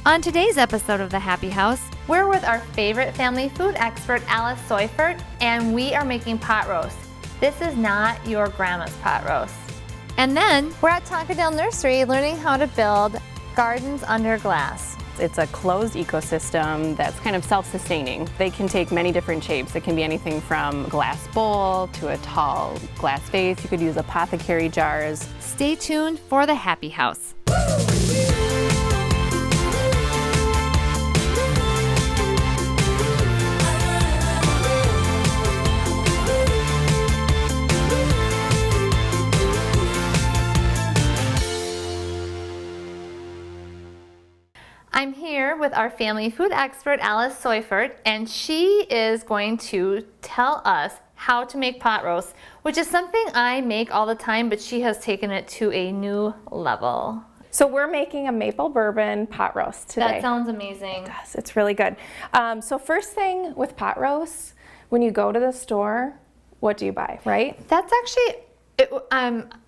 On today's episode of The Happy House, we're with our favorite family food expert, Alice Seufert, and we are making pot roast. This is not your grandma's pot roast. And then we're at Tonkadale Nursery learning how to build gardens under glass. It's a closed ecosystem that's kind of self-sustaining. They can take many different shapes. It can be anything from a glass bowl to a tall glass vase. You could use apothecary jars. Stay tuned for The Happy House. I'm here with our family food expert, Alice Seufert, and she is going to tell us how to make pot roast, which is something I make all the time, but she has taken it to a new level. So we're making a maple bourbon pot roast today. That sounds amazing. It does. It's really good. So first thing with pot roast, when you go to the store, what do you buy, right? That's actually...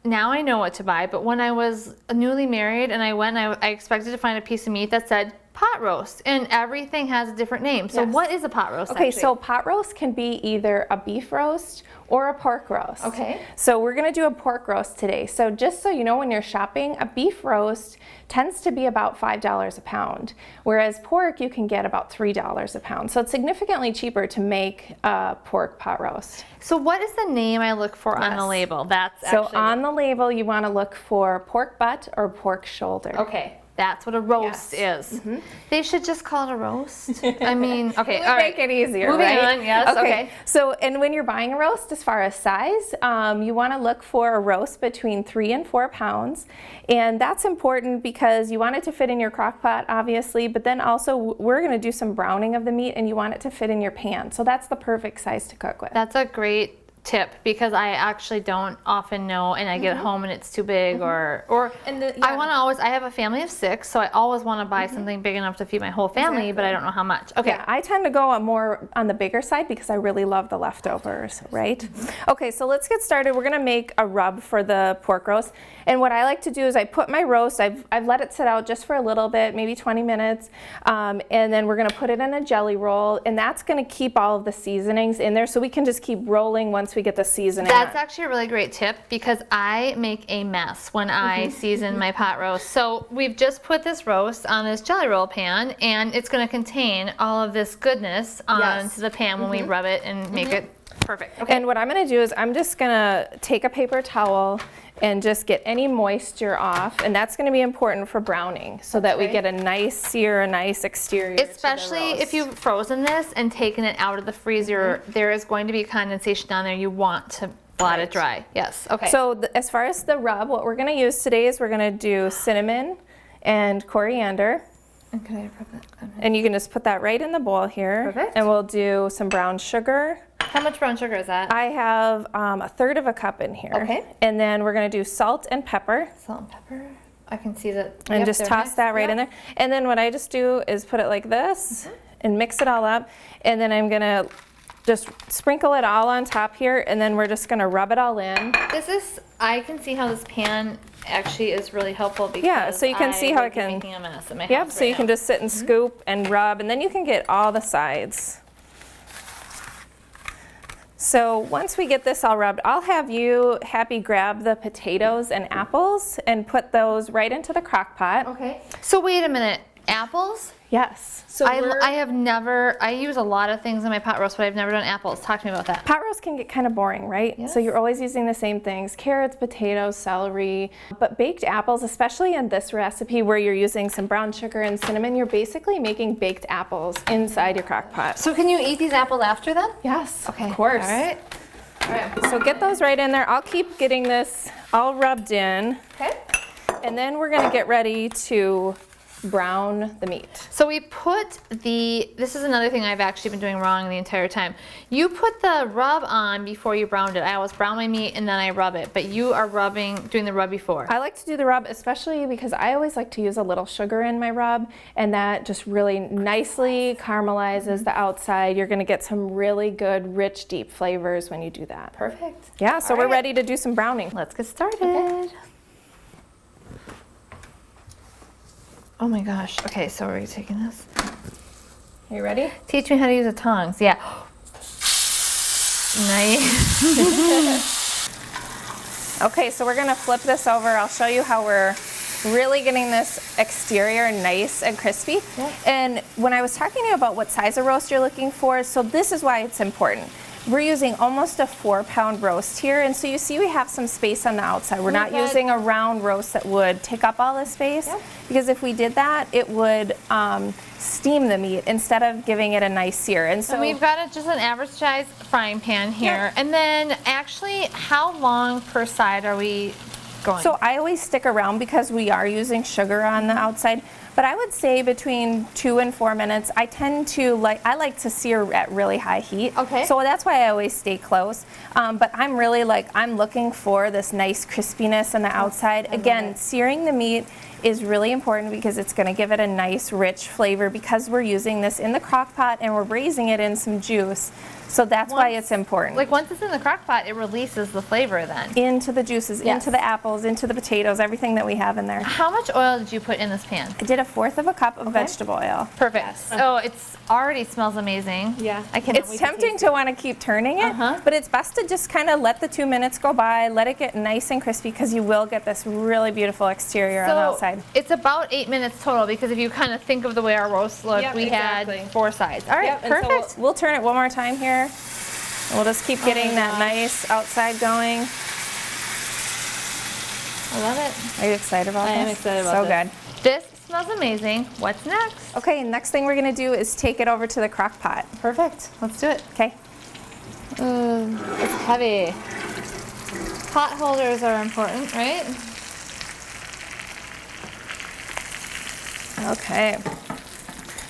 now I know what to buy, but when I was newly married and I went, I expected to find a piece of meat that said pot roast, and everything has a different name. So Yes. what is a pot roast? Okay, actually? so pot roast can be either a beef roast or a pork roast. Okay. So we're gonna do a pork roast today. So just so you know, when you're shopping, a beef roast tends to be about $5 a pound, whereas pork you can get about $3 a pound. So it's significantly cheaper to make a pork pot roast. So what is the name I look for on the Yes. label? That's So actually... on the label, you wanna look for pork butt or pork shoulder. Okay, that's what a roast Yes. is. They should just call it a roast. I mean, okay, It would all right. make it easier, Moving right? on, yes, okay. So, and when you're buying a roast, as far as size, you want to look for a roast between 3 and 4 pounds. And that's important because you want it to fit in your crock pot, obviously, but then also we're going to do some browning of the meat and you want it to fit in your pan. So that's the perfect size to cook with. That's a great tip because I actually don't often know, and I get home and it's too big, or And the- I yeah. want to always, I have a family of 6, so I always want to buy something big enough to feed my whole family, but I don't know how much. Okay. Yeah, I tend to go more on the bigger side because I really love the leftovers, right? Okay, so let's get started. We're gonna make a rub for the pork roast. And what I like to do is I put my roast, I've let it sit out just for a little bit, maybe 20 minutes, and then we're gonna put it in a jelly roll, and that's gonna keep all of the seasonings in there so we can just keep rolling once we get the seasoning That's on. actually a really great tip because I make a mess when I season my pot roast. So we've just put this roast on this jelly roll pan, and it's going to contain all of this goodness onto the pan when we rub it and make it perfect. Okay. And what I'm gonna do is I'm just gonna take a paper towel and just get any moisture off, and that's gonna be important for browning so that we right. get a nice sear, a nice exterior to the Especially if roast. you've frozen this and taken it out of the freezer, there is going to be condensation down there. You want to let it dry. Yes. Okay. So as far as the rub, what we're gonna use today is we're gonna do cinnamon and coriander. okay. And you can just put that right in the bowl here. Perfect. And we'll do some brown sugar. How much brown sugar is that? I have a third of a cup in here. Okay. And then we're gonna do salt and pepper. Salt and pepper. I can see that. And Yep, just they're toss mixed. that right in Yep. there. And then what I just do is put it like this and mix it all up. And then I'm gonna just sprinkle it all on top here, and then we're just gonna rub it all in. This is, I can see how this pan actually is really helpful because so you can see how I it can- would be making a mess in my Yep, house so right you can now. just sit and scoop and rub, and then you can get all the sides. So once we get this all rubbed, I'll have you, Happy, grab the potatoes and apples and put those right into the crock pot. Okay. So wait a minute, apples? Yes. So I have never, I use a lot of things in my pot roast, but I've never done apples. Talk to me about that. pot roast can get kind of boring, right? Yes. So you're always using the same things, carrots, potatoes, celery. But baked apples, especially in this recipe where you're using some brown sugar and cinnamon, you're basically making baked apples inside your crock pot. So can you eat these apples after then? Yes, Okay. of course. All right. All right. So get those right in there. I'll keep getting this all rubbed in. Okay. And then we're gonna get ready to brown the meat. So we put this is another thing I've actually been doing wrong the entire time. You put the rub on before you browned it. I always brown my meat and then I rub it, but you are doing the rub before. I like to do the rub, especially because I always like to use a little sugar in my rub, and that just really nicely caramelizes the outside. You're gonna get some really good, rich, deep flavors when you do that. Perfect. Yeah, so All we're right. ready to do some browning. Let's get started. Oh my gosh. Okay, so are we taking this? Are you ready? Teach me how to use the tongs. Yeah. Nice. Okay, so we're gonna flip this over. I'll show you how we're really getting this exterior nice and crispy. Yep. And when I was talking to you about what size of roast you're looking for, so this is why it's important. We're using almost a 4-pound roast here, and so you see we have some space on the outside. We're not using a round roast that would take up all this space, because if we did that, it would steam the meat instead of giving it a nice sear. And so we've got just an average size frying pan here. And then actually, how long per side are we going? So I always stick around because we are using sugar on the outside. But I would say between 2 and 4 minutes. I tend to I like to sear at really high heat. Okay. So that's why I always stay close. But I'm really I'm looking for this nice crispiness on the outside. Again, searing the meat is really important because it's going to give it a nice rich flavor because we're using this in the crock pot and we're braising it in some juice. So that's why it's important. Like once it's in the crock pot, it releases the flavor then. Into the juices, into the apples, into the potatoes, everything that we have in there. How much oil did you put in this pan? I did 1/4 cup of vegetable oil. Perfect. Oh, it's already smells amazing. Yeah. I cannot It's wait tempting to want to keep turning it, but it's best to just kind of let the 2 minutes go by, let it get nice and crispy because you will get this really beautiful exterior on the outside. It's about 8 minutes total because if you kind of think of the way our roast looked, we had 4 sides. All right, perfect. And so we'll turn it one more time here. And we'll just keep getting that nice outside going. I love it. Are you excited about this? I am excited about this. So good. This smells amazing. What's next? Okay, next thing we're going to do is take it over to the crock pot. Perfect. Let's do it. Okay. It's heavy. Pot holders are important, right? Okay.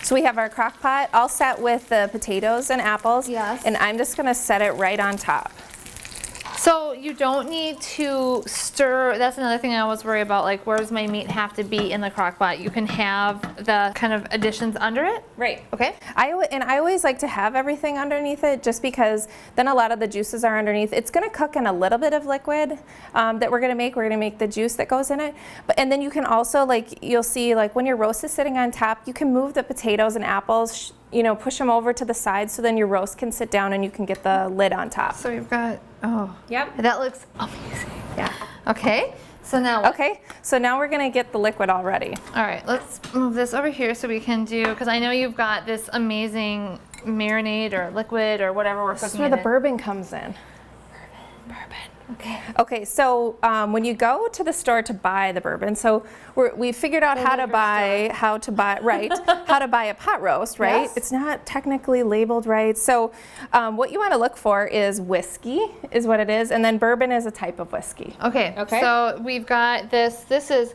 So we have our crock pot all set with the potatoes and apples. Yes. And I'm just going to set it right on top. So you don't need to stir. That's another thing I always worry about, like where does my meat have to be in the crock pot? You can have the kind of additions under it. Right. Okay. I always like to have everything underneath it just because then a lot of the juices are underneath. It's going to cook in a little bit of liquid that we're going to make. We're going to make the juice that goes in it. And then you can also, you'll see, when your roast is sitting on top, you can move the potatoes and apples, push them over to the side so then your roast can sit down and you can get the lid on top. So we've got, Yep. that looks amazing. Yeah. Okay. So now what? Okay, so now we're gonna get the liquid all ready. All right, let's move this over here so we can do, because I know you've got this amazing marinade or liquid or whatever we're cooking. This is where the bourbon comes in. Bourbon. Okay. Okay, so when you go to the store to buy the bourbon, so we figured out how to buy how to buy a pot roast, right? Yes. It's not technically labeled right. So what you want to look for is whiskey, is what it is, and then bourbon is a type of whiskey. Okay. Okay. So we've got this. This is,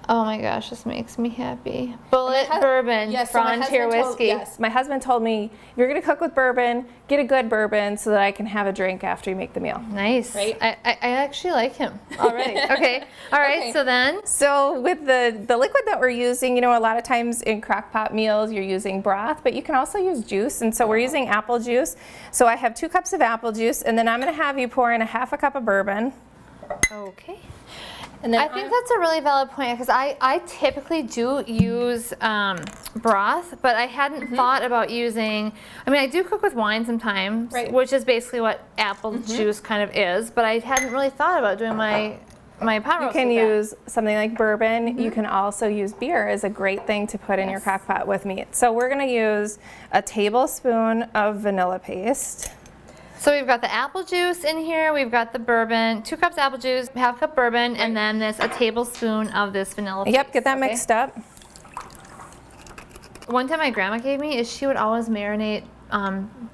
oh my gosh, this makes me happy. Bullet bourbon, Frontier whiskey. Yes, my husband told me if you're gonna cook with bourbon, get a good bourbon so that I can have a drink after you make the meal. Nice. Right? I actually like him already. Okay. All right. Okay. So then. So with the liquid that we're using, a lot of times in crock pot meals you're using broth, but you can also use juice, and so we're using apple juice. So I have 2 cups of apple juice, and then I'm gonna have you pour in 1/2 cup of bourbon. Okay. And then I think that's a really valid point because I typically do use broth, but I hadn't thought about using, I do cook with wine sometimes, Right. which is basically what apple juice kind of is, but I hadn't really thought about doing my pot roast. You can with that. use something like bourbon. You can also use beer as a great thing to put in your crock pot with meat. So we're gonna use a tablespoon of vanilla paste. So we've got the apple juice in here, we've got the bourbon, 2 cups apple juice, 1/2 cup bourbon, and then a tablespoon of this vanilla paste. Yep, get that mixed up. One time my grandma gave me is she would always marinate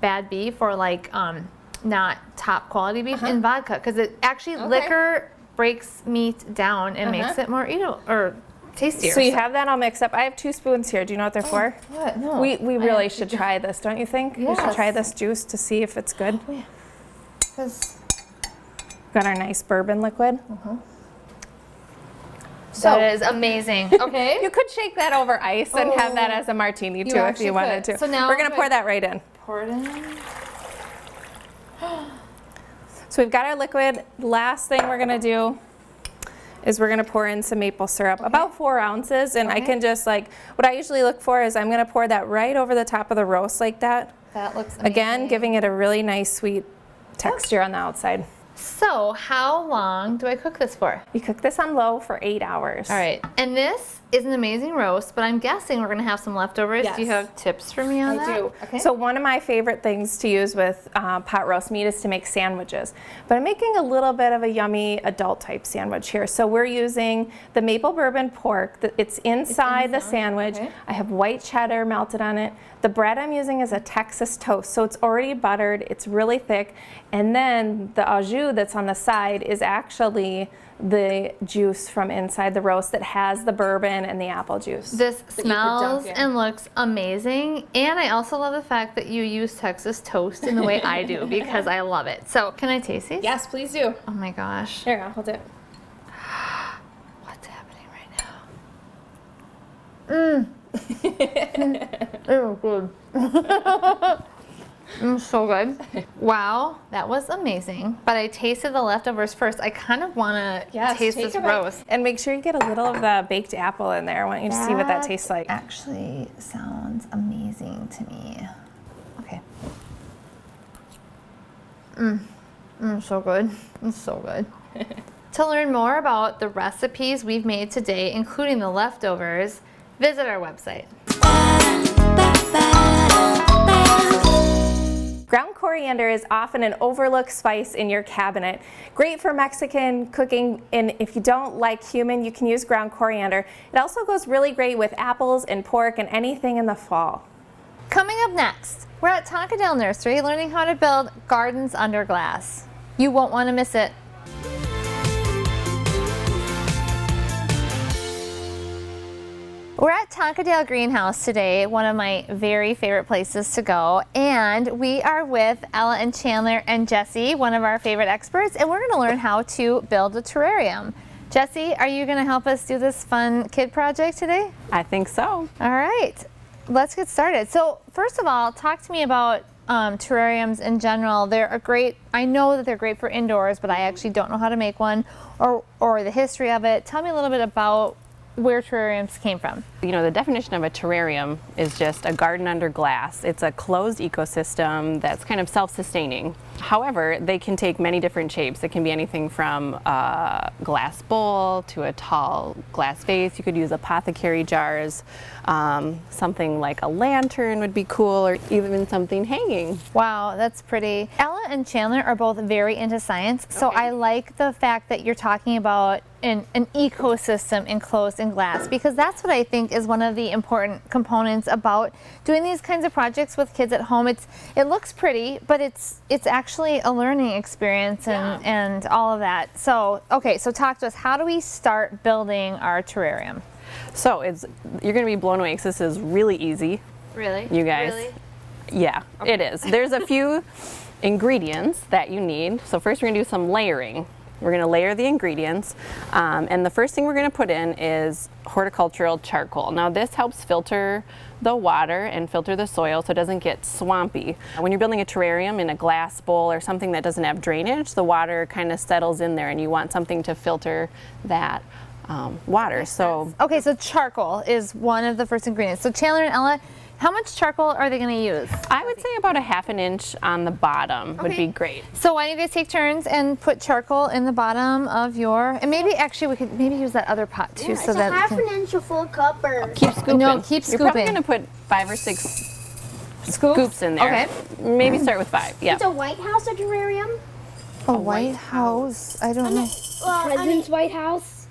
bad beef or not top quality beef in vodka because it actually liquor breaks meat down and makes it more eatable or tastier. So you have that all mixed up. I have 2 spoons here. Do you know what they're for? What? No. We really should try this, don't you think? We should Yes. try this juice to see if it's good. Because Got our nice bourbon liquid. that is amazing. Okay. You could shake that over ice and have that as a martini too if actually you wanted could. to. So now we're gonna pour that right in. Pour it in. So we've got our liquid. Last thing we're gonna do is we're gonna pour in some maple syrup, about 4 ounces, and I can just like, what I usually look for is I'm gonna pour that right over the top of the roast like that. That looks amazing. Again, giving it a really nice sweet texture on the outside. So how long do I cook this for? You cook this on low for 8 hours. All right, and this is an amazing roast, but I'm guessing we're gonna have some leftovers. Yes. Do you have tips for me on that? I do. Okay. So one of my favorite things to use with pot roast meat is to make sandwiches. But I'm making a little bit of a yummy adult type sandwich here. So we're using the maple bourbon pork. It's inside the sandwich. Okay. I have white cheddar melted on it. The bread I'm using is a Texas toast, so it's already buttered. It's really thick. And then the au jus that's on the side is actually the juice from inside the roast that has the bourbon and the apple juice. This that you could smells dunk in. and looks amazing, and I also love the fact that you use Texas toast in the way I do because I love it. So can I taste these? Yes, please do. Oh my gosh. Here, I'll hold it. What's happening right now? Oh, good. So good. Wow, that was amazing. But I tasted the leftovers first. I kind of want to taste this roast. And make sure you get a little of the baked apple in there. I want you to see what that tastes like. Actually sounds amazing to me. Okay. So good. It's so good. To learn more about the recipes we've made today, including the leftovers, visit our website. Ground coriander is often an overlooked spice in your cabinet. Great for Mexican cooking, and if you don't like cumin, you can use ground coriander. It also goes really great with apples and pork and anything in the fall. Coming up next, we're at Tonkadale Nursery learning how to build gardens under glass. You won't want to miss it. We're at Tonkadale Greenhouse today, one of my very favorite places to go, and we are with Ella and Chandler and Jesse, one of our favorite experts, and we're going to learn how to build a terrarium. Jesse, are you going to help us do this fun kid project today? I think so. All right, let's get started. So first of all, talk to me about terrariums in general. They're a great, I know that they're great for indoors, but I actually don't know how to make one or the history of it. Tell me a little bit about where terrariums came from. You know, the definition of a terrarium is just a garden under glass. It's a closed ecosystem that's kind of self-sustaining. However, they can take many different shapes. It can be anything from a glass bowl to a tall glass vase. You could use apothecary jars. Something like a lantern would be cool, or even something hanging. Wow, that's pretty. Ella and Chandler are both very into science, so I like the fact that you're talking about an ecosystem enclosed in glass, because that's what I think is one of the important components about doing these kinds of projects with kids at home. It looks pretty, but it's actually a learning experience and all of that. So, okay, so talk to us. How do we start building our terrarium? So you're going to be blown away because this is really easy. Really? You guys? Really? Yeah, it is. There's a few ingredients that you need. So first we're going to do some layering. We're going to layer the ingredients, and the first thing we're going to put in is horticultural charcoal. Now this helps filter the water and filter the soil so it doesn't get swampy. When you're building a terrarium in a glass bowl or something that doesn't have drainage, the water kind of settles in there, and you want something to filter that water. So okay, so charcoal is one of the first ingredients. So Chandler and Ella, how much charcoal are they going to use? I would say about a ½ inch on the bottom would be great. So why don't you guys take turns and put charcoal in the bottom of your, and maybe actually we could maybe use that other pot too, Yeah, so it's that a half an inch, a full cup, or Keep scooping. No, keep You're probably scooping. going to put 5 or 6 scoops in there. Okay. Maybe start with 5. Yeah. it's a White House, a terrarium. a White House. I don't know. President's White House.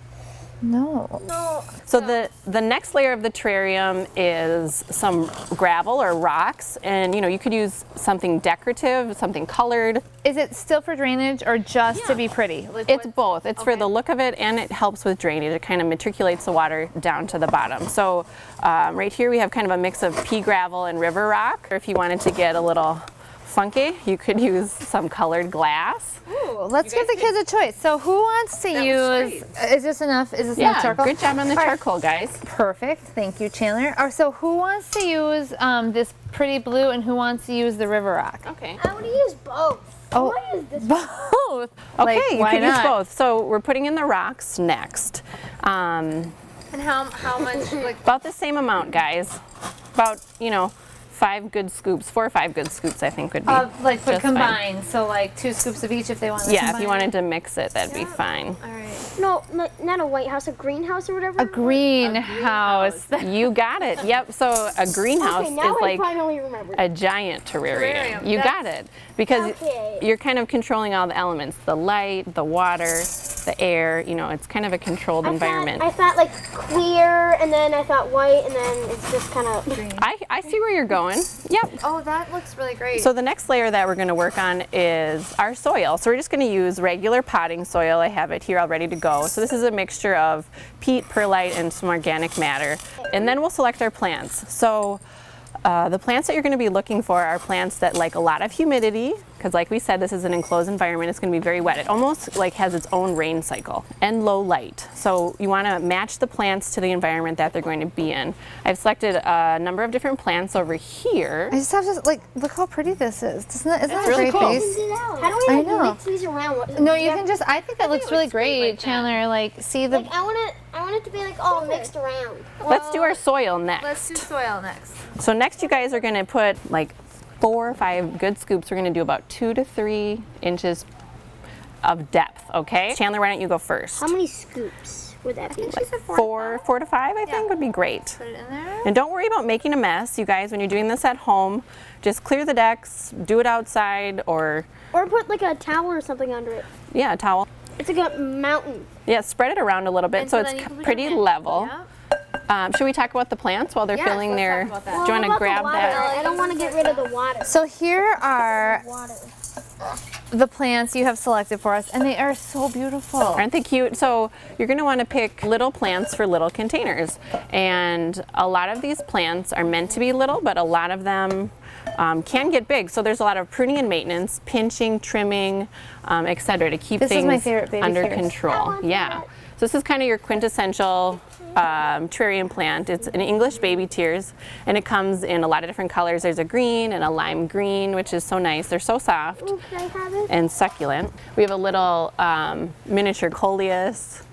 No. No. So the next layer of the terrarium is some gravel or rocks, and you could use something decorative, something colored. Is it still for drainage or just to be pretty? It's both. It's for the look of it, and it helps with drainage. It kind of matriculates the water down to the bottom. So right here we have kind of a mix of pea gravel and river rock. Or if you wanted to get a little funky, you could use some colored glass. Ooh, let's give the kids a choice. So who wants to use, is this enough? Is this enough charcoal? Good job on the charcoal, guys. Perfect. Thank you, Chandler. So who wants to use this pretty blue and who wants to use the river rock? Okay. I want to use both. Oh, What is this? both. Okay, Like, you why could use not? both. So we're putting in the rocks next. And how much? Like, About the same amount, guys. About, 5 good scoops, 4 or 5 good scoops, I think would be like for just fine. combined. So like 2 scoops of each if they want to Yeah, combine. if you wanted to mix it, that'd be fine. All right. No, not a white house, a greenhouse or whatever. A greenhouse. You got it. Yep. So a greenhouse Okay, now is I like finally remember. a giant terrarium. Terrarium, You that's- got it. Because Okay. you're kind of controlling all the elements, the light, the water, the air, it's kind of a controlled environment. I thought like clear, and then I thought white, and then it's just kind of. I see where you're going. Yep. Oh, that looks really great. So the next layer that we're going to work on is our soil. So we're just going to use regular potting soil. I have it here all ready to go. So this is a mixture of peat, perlite, and some organic matter. And then we'll select our plants. So the plants that you're going to be looking for are plants that like a lot of humidity, because like we said, this is an enclosed environment. It's going to be very wet. It almost like has its own rain cycle, and low light. So you want to match the plants to the environment that they're going to be in. I've selected a number of different plants over here. I just have to like look how pretty this is. Isn't that a really great cool. piece? How do I I know. mix these around? No, you can just. I think that looks really great, Chandler. Like, see the. Like I want it to be like all mixed around. Let's do our soil next. Let's do soil next. So next you guys are going to put like 4 or 5 good scoops. We're going to do about 2 to 3 inches of depth, okay? Chandler, why don't you go first? How many scoops would that be? 4 to 5, I think would be great. Put it in there. And don't worry about making a mess, you guys. When you're doing this at home, just clear the decks, do it outside, or Or put like a towel or something under it. yeah, a towel. It's like a mountain. Yeah, spread it around a little bit And so then it's you can put pretty it in. level. Yeah. Should we talk about the plants while they're Yes, filling let's their? talk about that. Do you want What to about grab the water? that? I don't want to get rid of the water. So here are Water. the plants you have selected for us, and they are so beautiful. Aren't they cute? So you're going to want to pick little plants for little containers. And a lot of these plants are meant to be little, but a lot of them can get big. So there's a lot of pruning and maintenance, pinching, trimming, etc. to keep This is things my favorite baby under carrots. control. Yeah. So this is kind of your quintessential terrarium plant. It's an English baby tears, and it comes in a lot of different colors. There's a green and a lime green, which is so nice. They're so soft Ooh, can I have it? and succulent. We have a little miniature coleus.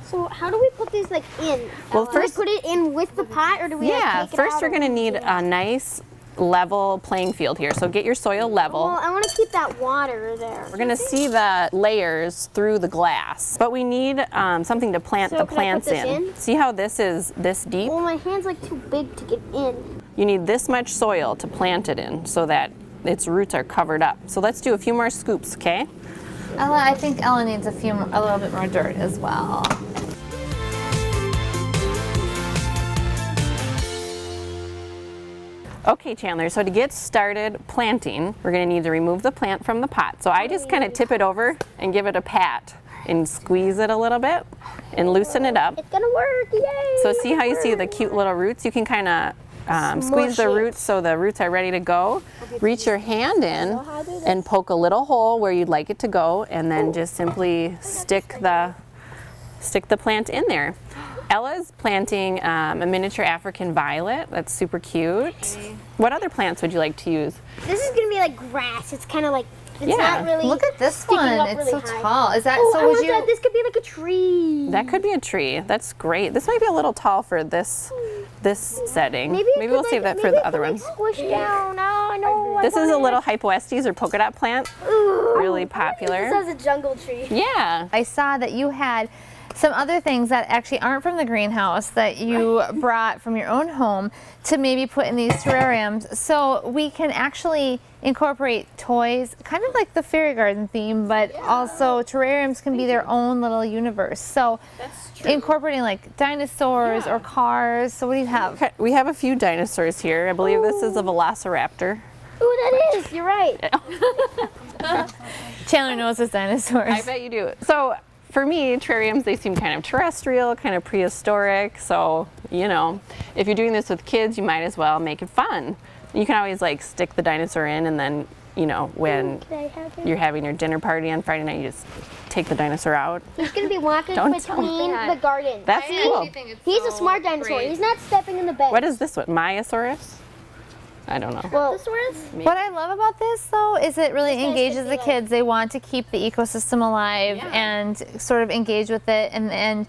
So how do we put these like in? Well, do first- we put it in with the pot, or do we? Yeah, like, take it first out we're or- going to need a nice level playing field here. So get your soil level. Well, I want to keep that water there. We're going to see the layers through the glass, but we need something to plant So the can I put plants this in? See how this is this deep? Well, my hand's like too big to get in. You need this much soil to plant it in so that its roots are covered up. So let's do a few more scoops, okay? Ella, I think Ella needs a little bit more dirt as well. Okay, Chandler, so to get started planting, we're going to need to remove the plant from the pot. So I just kind of tip it over and give it a pat and squeeze it a little bit and loosen it up. It's gonna work! Yay! So see how you see the cute little roots? You can kind of squeeze the Smush it. roots so the roots are ready to go. Reach your hand in and poke a little hole where you'd like it to go, and then just simply stick the plant in there. Ella's planting a miniature African violet. That's super cute. What other plants would you like to use? This is gonna be like grass. It's kind of like it's Yeah. not really. Look at this sticking one. up It's really so high. tall. Is that Oh, so? I Would want you? that. This could be like a tree. That could be a tree. That's great. This might be a little tall for this setting. Maybe we'll save that for the other ones. Squish down. Oh, I know. This is a little hypoestes or polka dot plant. Really popular. This has a jungle tree. Yeah. I saw that you had some other things that actually aren't from the greenhouse that you brought from your own home to maybe put in these terrariums. So we can actually incorporate toys, kind of like the fairy garden theme, but also terrariums can be their own little universe. So incorporating like dinosaurs or cars. So what do you have? Okay, we have a few dinosaurs here. I believe this is a velociraptor. Ooh, that is. You're right. Chandler knows his dinosaurs. I bet you do. So for me, terrariums, they seem kind of terrestrial, kind of prehistoric. So, if you're doing this with kids, you might as well make it fun. You can always like stick the dinosaur in, and then, when Can I have it? you're having your dinner party on Friday night, you just take the dinosaur out. He's gonna be walking Don't between tell. the gardens. That's See? cool. He's a smart dinosaur. He's not stepping in the bed. What is this one? Myosaurus? I don't know. Well, this works. What I love about this though is it really engages the kids. They want to keep the ecosystem alive and sort of engage with it, and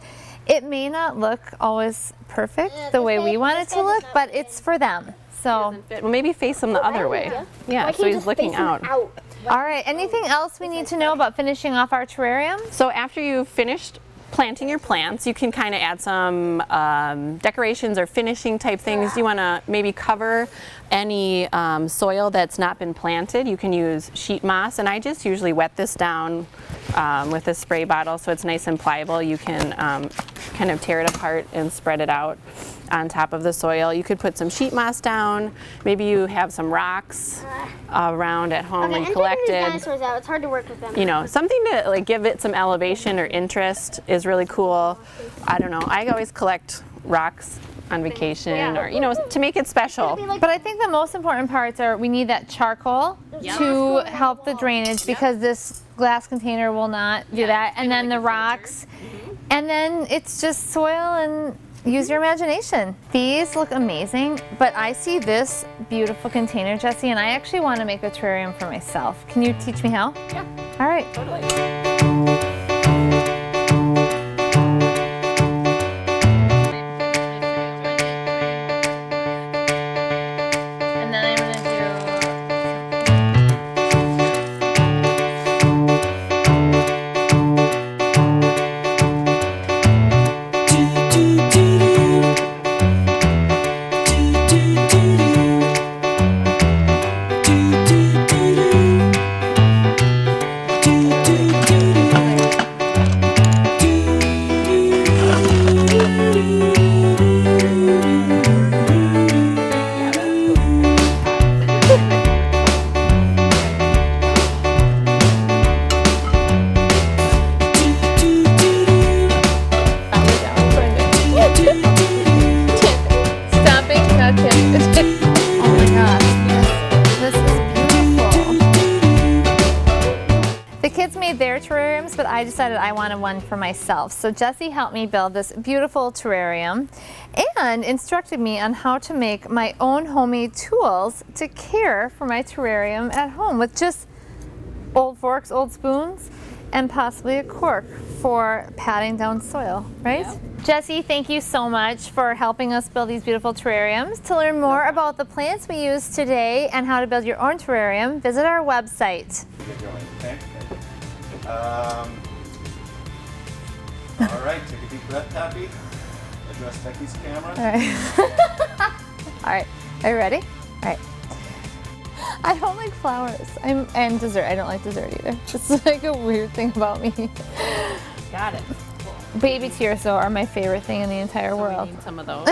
it may not look always perfect the way we want it to look, but it's for them. So, Well, maybe face him the other way. Yeah, Why so can't you he's just looking face him out. all right, anything else we need to know about finishing off our terrarium? So after you've finished planting your plants, you can kind of add some decorations or finishing type things. You want to maybe cover any soil that's not been planted. You can use sheet moss, and I just usually wet this down with a spray bottle so it's nice and pliable. You can kind of tear it apart and spread it out on top of the soil. You could put some sheet moss down. Maybe you have some rocks around at home and These collected. dinosaurs out. It's hard to work with them. You know, something to like give it some elevation or interest is really cool. I don't know. I always collect rocks on vacation, or you know, to make it special. But I think the most important parts are we need that charcoal to help the drainage because this glass container will not do that. And then the rocks. And then it's just soil and use your imagination. These look amazing, but I see this beautiful container, Jessie, and I actually want to make a terrarium for myself. Can you teach me how? Yeah. All right. Totally. And then I'm going to stomping, not kidding. Oh my gosh, this is beautiful. The kids made their terrariums, but I decided I wanted one for myself. So Jessie helped me build this beautiful terrarium and instructed me on how to make my own homemade tools to care for my terrarium at home with just old forks, old spoons, and possibly a cork for patting down soil, right? Yep. Jessie, thank you so much for helping us build these beautiful terrariums. To learn more about the plants we used today and how to build your own terrarium, visit our website. Okay. All right, take a deep breath, Tappy. Address Becky's camera. All right. All right, are you ready? All right. I don't like flowers. And dessert. I don't like dessert either. It's like a weird thing about me. Got it. Baby tears, though, are my favorite thing in the entire world. We need some of those.